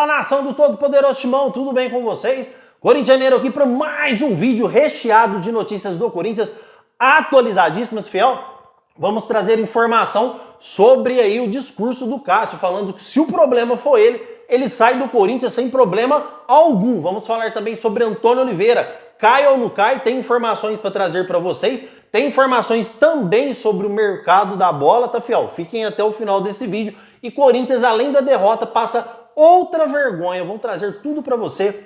Fala, nação do Todo-Poderoso Timão, tudo bem com vocês? Corintianeiro aqui para mais um vídeo recheado de notícias do Corinthians, atualizadíssimas, fiel. Vamos trazer informação sobre aí o discurso do Cássio, falando que se o problema for ele sai do Corinthians sem problema algum. Vamos falar também sobre Antônio Oliveira. Cai ou não cai? Tem informações para trazer para vocês. Tem informações também sobre o mercado da bola, tá, fiel? Fiquem até o final desse vídeo. E Corinthians, além da derrota, passa outra vergonha. Vou trazer tudo para você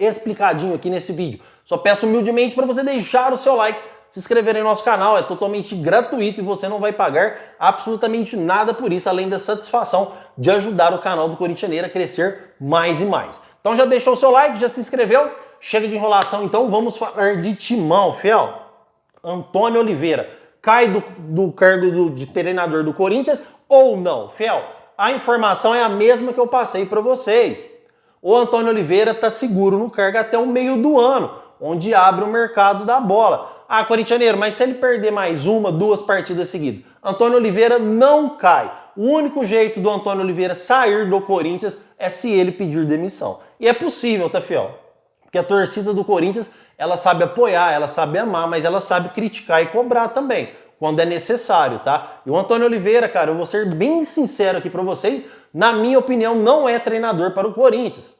explicadinho aqui nesse vídeo. Só peço humildemente para você deixar o seu like, se inscrever em nosso canal, é totalmente gratuito e você não vai pagar absolutamente nada por isso, além da satisfação de ajudar o canal do Corintianeiro a crescer mais e mais. Então já deixou o seu like, já se inscreveu? Chega de enrolação, então vamos falar de Timão, fiel. Antônio Oliveira cai do cargo de treinador do Corinthians ou não, fiel? A informação é a mesma que eu passei para vocês. O Antônio Oliveira está seguro no cargo até o meio do ano, onde abre o mercado da bola. Ah, corintianeiro, mas se ele perder mais uma, duas partidas seguidas, Antônio Oliveira não cai. O único jeito do Antônio Oliveira sair do Corinthians é se ele pedir demissão. E é possível, tá, fiel? Porque a torcida do Corinthians, ela sabe apoiar, ela sabe amar, mas ela sabe criticar e cobrar também, quando é necessário, tá? E o Antônio Oliveira, cara, eu vou ser bem sincero aqui pra vocês, na minha opinião, não é treinador para o Corinthians.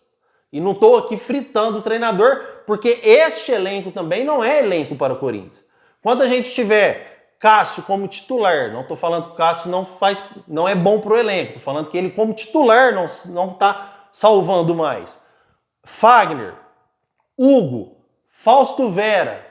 E não tô aqui fritando o treinador, porque este elenco também não é elenco para o Corinthians. Quando a gente tiver Cássio como titular, não tô falando que o Cássio não é bom pro elenco, tô falando que ele como titular não tá salvando mais. Fagner, Hugo, Fausto Vera,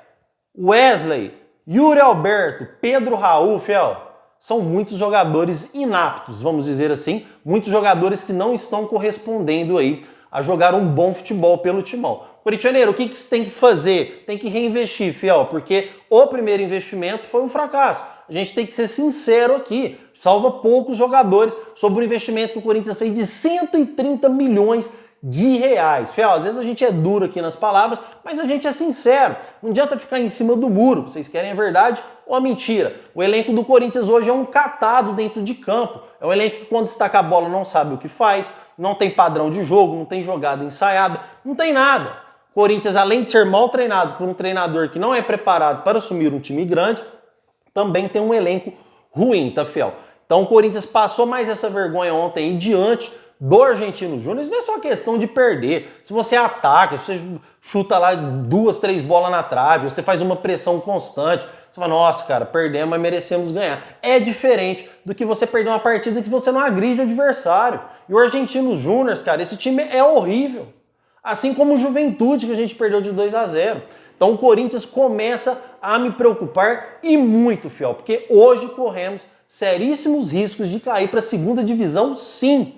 Wesley, Yuri Alberto, Pedro Raul, fiel, são muitos jogadores inaptos, vamos dizer assim, muitos jogadores que não estão correspondendo aí a jogar um bom futebol pelo Timão. Corintianeiro, o que você tem que fazer? Tem que reinvestir, fiel, porque o primeiro investimento foi um fracasso. A gente tem que ser sincero aqui, salva poucos jogadores sobre o investimento que o Corinthians fez de 130 milhões de reais. Fiel, às vezes a gente é duro aqui nas palavras, mas a gente é sincero. Não adianta ficar em cima do muro. Vocês querem a verdade ou a mentira? O elenco do Corinthians hoje é um catado dentro de campo. É um elenco que quando destaca a bola não sabe o que faz, não tem padrão de jogo, não tem jogada ensaiada, não tem nada. Corinthians, além de ser mal treinado por um treinador que não é preparado para assumir um time grande, também tem um elenco ruim, tá, fiel? Então o Corinthians passou mais essa vergonha ontem aí diante do Argentino Júnior. Isso não é só questão de perder. Se você ataca, se você chuta lá 2, 3 bolas na trave, você faz uma pressão constante, você fala, nossa, cara, perdemos, mas merecemos ganhar. É diferente do que você perder uma partida que você não agride o adversário. E o Argentino Júnior, cara, esse time é horrível. Assim como o Juventude, que a gente perdeu de 2-0. Então o Corinthians começa a me preocupar e muito, fiel, porque hoje corremos seríssimos riscos de cair para a segunda divisão, sim.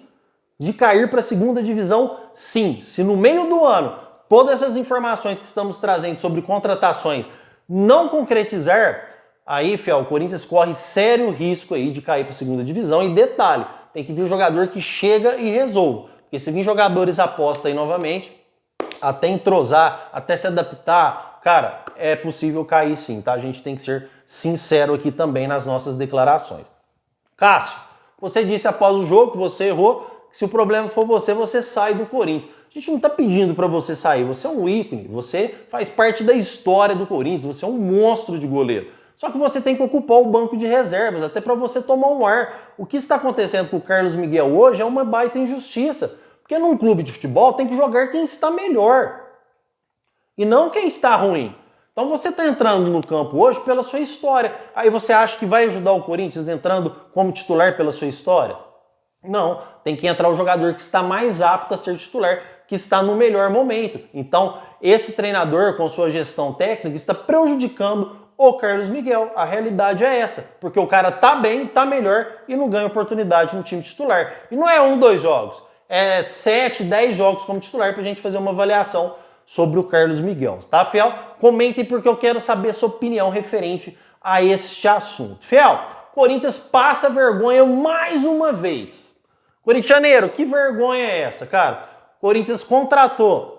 De cair para a segunda divisão, sim. Se no meio do ano todas essas informações que estamos trazendo sobre contratações não concretizar, aí, fiel, o Corinthians corre sério risco aí de cair para a segunda divisão. E detalhe, tem que vir um jogador que chega e resolva. Porque se vir jogadores aposta aí novamente, até entrosar, até se adaptar, cara, é possível cair sim, tá? A gente tem que ser sincero aqui também nas nossas declarações. Cássio, você disse após o jogo que você errou, que se o problema for você, você sai do Corinthians. A gente não está pedindo para você sair, você é um ícone, você faz parte da história do Corinthians, você é um monstro de goleiro. Só que você tem que ocupar o banco de reservas, até para você tomar um ar. O que está acontecendo com o Carlos Miguel hoje é uma baita injustiça, porque num clube de futebol tem que jogar quem está melhor, e não quem está ruim. Então você está entrando no campo hoje pela sua história. Aí você acha que vai ajudar o Corinthians entrando como titular pela sua história? Não, tem que entrar o jogador que está mais apto a ser titular, que está no melhor momento. Então, esse treinador, com sua gestão técnica, está prejudicando o Carlos Miguel. A realidade é essa, porque o cara tá bem, tá melhor e não ganha oportunidade no time titular. E não é 1, 2 jogos, é 7, 10 jogos como titular pra gente fazer uma avaliação sobre o Carlos Miguel. Tá, fiel? Comentem porque eu quero saber a sua opinião referente a este assunto. Fiel, Corinthians passa vergonha mais uma vez. Corintianeiro, que vergonha é essa, cara? Corinthians contratou,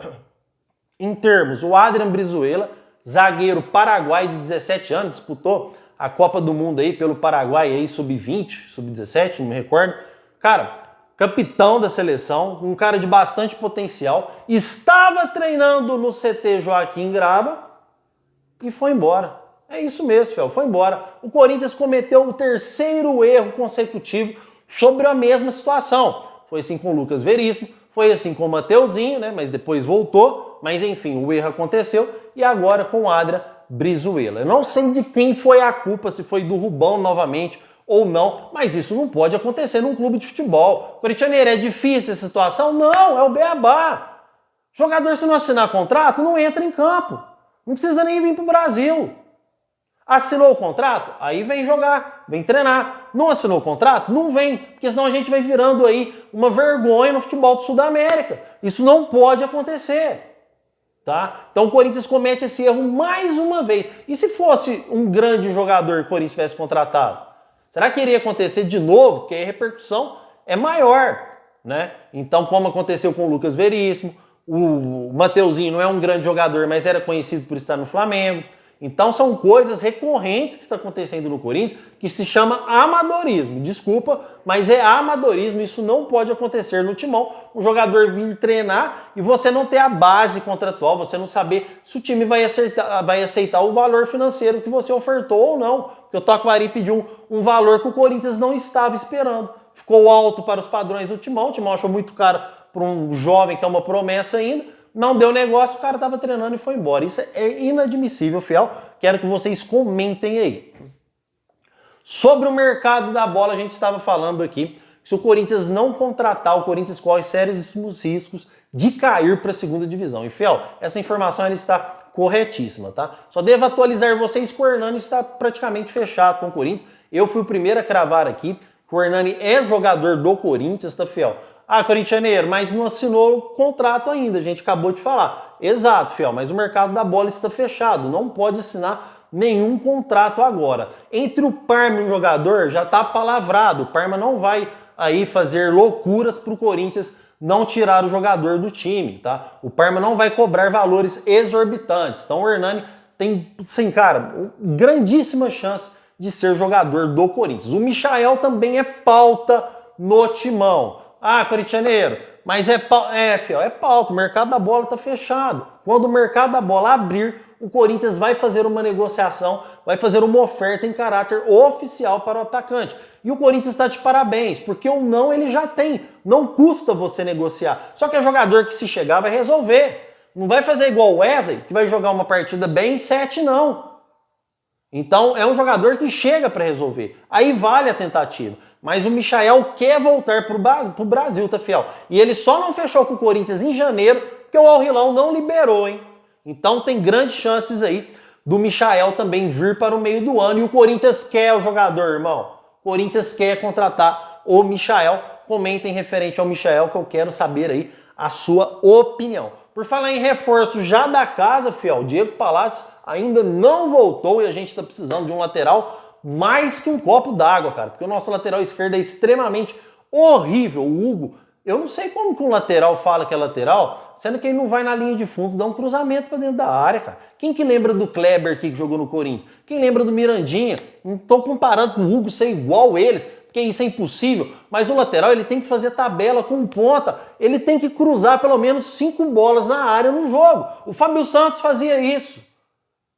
em termos, o Adrian Brizuela, zagueiro paraguai de 17 anos, disputou a Copa do Mundo aí pelo Paraguai aí sub-20, sub-17, não me recordo. Cara, capitão da seleção, um cara de bastante potencial, estava treinando no CT Joaquim Grava e foi embora. É isso mesmo, Fel, foi embora. O Corinthians cometeu o terceiro erro consecutivo sobre a mesma situação. Foi assim com o Lucas Veríssimo, foi assim com o Mateuzinho, né? Mas depois voltou. Mas enfim, o erro aconteceu e agora com o Adria Brizuela. Eu não sei de quem foi a culpa, se foi do Rubão novamente ou não, mas isso não pode acontecer num clube de futebol. Corintianeiro, é difícil essa situação? Não, é o beabá. Jogador, se não assinar contrato, não entra em campo. Não precisa nem vir pro Brasil. Assinou o contrato? Aí vem jogar, vem treinar. Não assinou o contrato? Não vem, porque senão a gente vai virando aí uma vergonha no futebol do Sul da América. Isso não pode acontecer. Tá? Então o Corinthians comete esse erro mais uma vez. E se fosse um grande jogador que o Corinthians tivesse contratado? Será que iria acontecer de novo? Porque a repercussão é maior, né? Então, como aconteceu com o Lucas Veríssimo, o Mateuzinho não é um grande jogador, mas era conhecido por estar no Flamengo. Então são coisas recorrentes que estão acontecendo no Corinthians que se chama amadorismo. Desculpa, mas é amadorismo, isso não pode acontecer no timão. Um jogador vir treinar e você não ter a base contratual, você não saber se o time vai aceitar o valor financeiro que você ofertou ou não. Porque o Taquari pediu um valor que o Corinthians não estava esperando. Ficou alto para os padrões do timão, o timão achou muito caro para um jovem que é uma promessa ainda. Não deu negócio, o cara estava treinando e foi embora. Isso é inadmissível, Fiel. Quero que vocês comentem aí. Sobre o mercado da bola, a gente estava falando aqui. Se o Corinthians não contratar, o Corinthians corre sérios riscos de cair para a segunda divisão. E, Fiel, essa informação ela está corretíssima, tá? Só devo atualizar vocês que o Hernani está praticamente fechado com o Corinthians. Eu fui o primeiro a cravar aqui que o Hernani é jogador do Corinthians, tá, Fiel? Ah, corintianeiro, mas não assinou o contrato ainda, a gente acabou de falar. Exato, Fiel, mas o mercado da bola está fechado, não pode assinar nenhum contrato agora. Entre o Parma e o jogador já está palavrado, o Parma não vai aí fazer loucuras para o Corinthians não tirar o jogador do time, tá? O Parma não vai cobrar valores exorbitantes, então o Hernani tem, sim, cara, grandíssima chance de ser jogador do Corinthians. O Michael também é pauta no timão. Ah, corintianeiro, mas Fiel, é pauta, o mercado da bola está fechado. Quando o mercado da bola abrir, o Corinthians vai fazer uma negociação, vai fazer uma oferta em caráter oficial para o atacante. E o Corinthians está de parabéns, porque o não ele já tem, não custa você negociar. Só que é jogador que se chegar vai resolver. Não vai fazer igual o Wesley, que vai jogar uma partida bem em 7, não. Então é um jogador que chega para resolver. Aí vale a tentativa. Mas o Michael quer voltar pro Brasil, tá, Fiel? E ele só não fechou com o Corinthians em janeiro porque o Al Hilal não liberou, hein? Então tem grandes chances aí do Michael também vir para o meio do ano. E o Corinthians quer o jogador, irmão. O Corinthians quer contratar o Michael. Comentem referente ao Michael que eu quero saber aí a sua opinião. Por falar em reforço já da casa, Fiel, Diego Palacios ainda não voltou e a gente está precisando de um lateral mais que um copo d'água, cara, porque o nosso lateral esquerdo é extremamente horrível. O Hugo, eu não sei como que um lateral fala que é lateral, sendo que ele não vai na linha de fundo, dá um cruzamento para dentro da área, cara. Quem que lembra do Kleber aqui que jogou no Corinthians? Quem lembra do Mirandinha? Não tô comparando com o Hugo ser igual eles, porque isso é impossível, mas o lateral ele tem que fazer tabela com ponta, ele tem que cruzar pelo menos 5 bolas na área no jogo. O Fábio Santos fazia isso,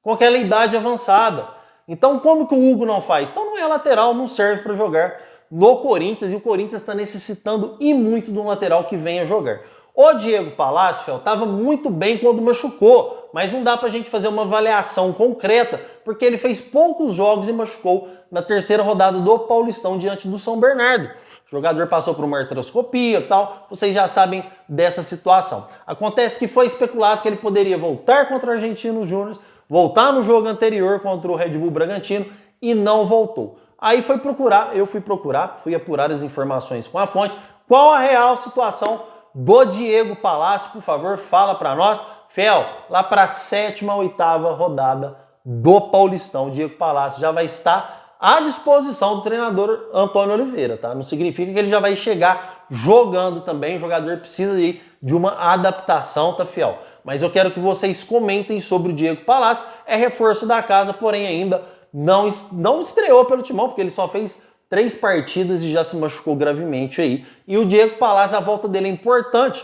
com aquela idade avançada. Então, como que o Hugo não faz? Então não é lateral, não serve para jogar no Corinthians e o Corinthians está necessitando e muito de um lateral que venha jogar. O Diego Palacios estava muito bem quando machucou, mas não dá para a gente fazer uma avaliação concreta porque ele fez poucos jogos e machucou na terceira rodada do Paulistão diante do São Bernardo. O jogador passou por uma artroscopia e tal, vocês já sabem dessa situação. Acontece que foi especulado que ele poderia voltar contra o Argentino Júnior, voltar no jogo anterior contra o Red Bull Bragantino e não voltou. Aí eu fui apurar as informações com a fonte. Qual a real situação do Diego Palacios? Por favor, fala para nós. Fel, lá para a 7ª, 8ª rodada do Paulistão, o Diego Palacios já vai estar à disposição do treinador Antônio Oliveira, tá? Não significa que ele já vai chegar jogando também, o jogador precisa de uma adaptação, tá, Fiel? Mas eu quero que vocês comentem sobre o Diego Palacios. É reforço da casa, porém ainda não estreou pelo timão, porque ele só fez 3 partidas e já se machucou gravemente aí. E o Diego Palácio, a volta dele é importante.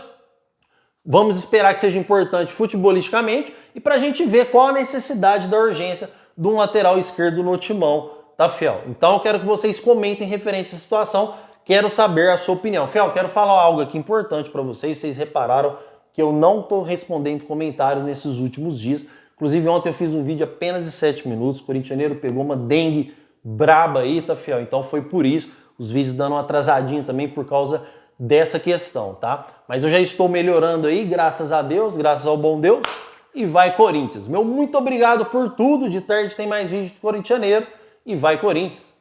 Vamos esperar que seja importante futebolisticamente e para a gente ver qual a necessidade da urgência de um lateral esquerdo no Timão, tá, fiel? Então eu quero que vocês comentem referente à situação, quero saber a sua opinião. Fiel, quero falar algo aqui importante para vocês, vocês repararam que eu não estou respondendo comentários nesses últimos dias. Inclusive ontem eu fiz um vídeo apenas de 7 minutos, o corintianeiro pegou uma dengue braba aí, tá, fiel? Então foi por isso, os vídeos dando uma atrasadinha também por causa dessa questão, tá? Mas eu já estou melhorando aí, graças a Deus, graças ao bom Deus, e vai Corinthians. Meu muito obrigado por tudo, de tarde tem mais vídeo do corintianeiro, e vai Corinthians.